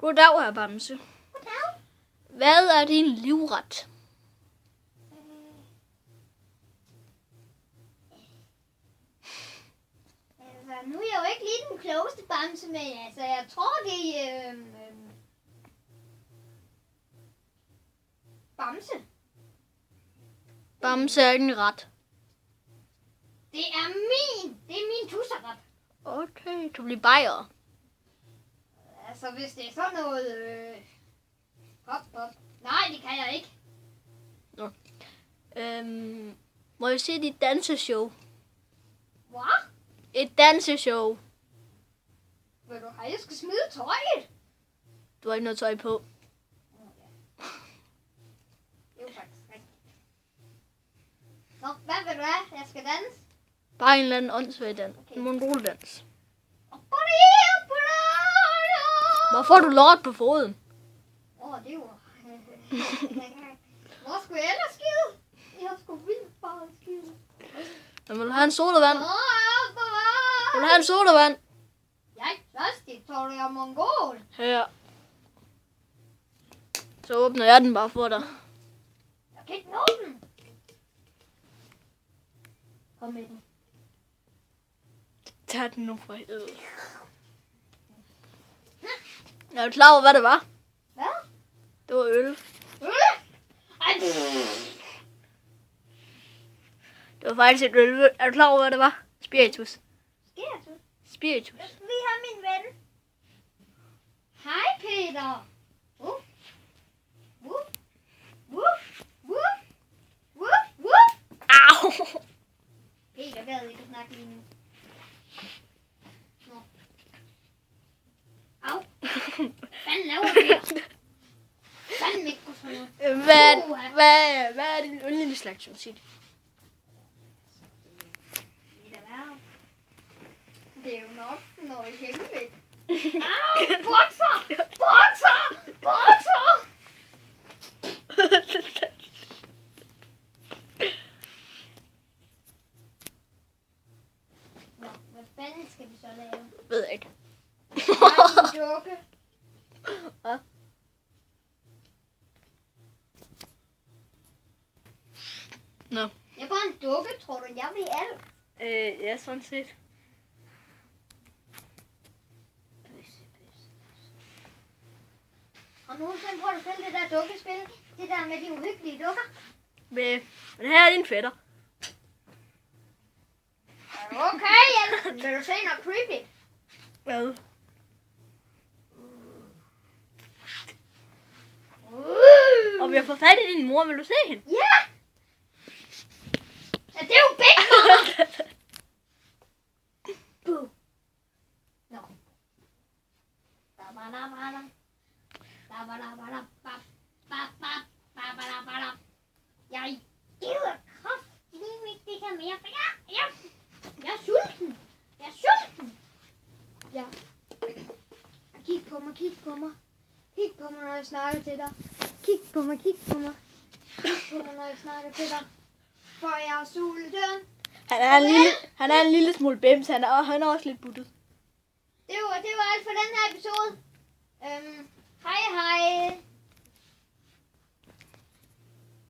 Goddag, herr Bamse. Goddag. Hvad er din livret? Altså, nu er jeg jo ikke lige den klogeste Bamse, men altså, jeg tror, det er Bamse. Bamse er ikke en ret. Det er min tusseret. Okay, du bliver bajer. Altså, hvis det er sådan noget... Hop. Nej, det kan jeg ikke. Må jeg se dit danseshow? Hvad? Et danseshow. Vil du have, jeg skal smide tøjet? Du har ikke noget tøj på. Det er jo faktisk rigtigt. Nå, hvad vil du have? Jeg skal danse? Bare en eller anden åndssvag dans. Okay. En mongoldans. Hvor Hvor får du lort på foden? det var... Hvor skulle jeg ellers skide? Jeg skulle vildt bare skide. Jeg vil have en sodavand. Hvor Jeg vil have en sodavand. jeg er ikke tørstig, tror du, jeg er mongol? Her. Så åbner jeg den bare for dig. Jeg kan ikke nå den. Kom med den. Tag den nu for helvede. Jeg er klar over, hvad det var. Hvad? Det var øl. Ej, Det var faktisk et øl. Er du klar over, hvad det var? Spiritus. Spiritus. jeg skal lige have min ven. Hej, Peter. Woof. Au! Peter gad ikke at snakke lige nu. Nå. Au. Hvad laver Peter? Fanden ikke på sådan noget. Hvad er din yndlingsslags musik? Det er jo nok noget hemmeligt. Au, bokser! Nå, hvad fanden skal vi så lave? Ved jeg ikke. Bare en dukke. Hvad? Nå. Jeg er bare en dukke, tror du? Jeg vil alt. Ja, sådan set. Og nogensinde prøver du selv det der dukkespil? Det der med de uhyggelige dukker? Men her er din fætter. Okay, Jens. Vil du se noget creepy? Hvad? Og vi har fået fat i din mor. Vil du se hende? Ja! Ja, det er jo Big Mama! Boo. Nå. Jeg gider kraftedeme ikke det her mere, for jeg er sulten. Ja. Kig på mig. Kig på mig, når jeg snakker til dig. Kig på mig. Når jeg snakker til dig. For jeg er sulten. Han er en lille smule bims. Han er også lidt buttet. Det var alt for den her episode. Hej.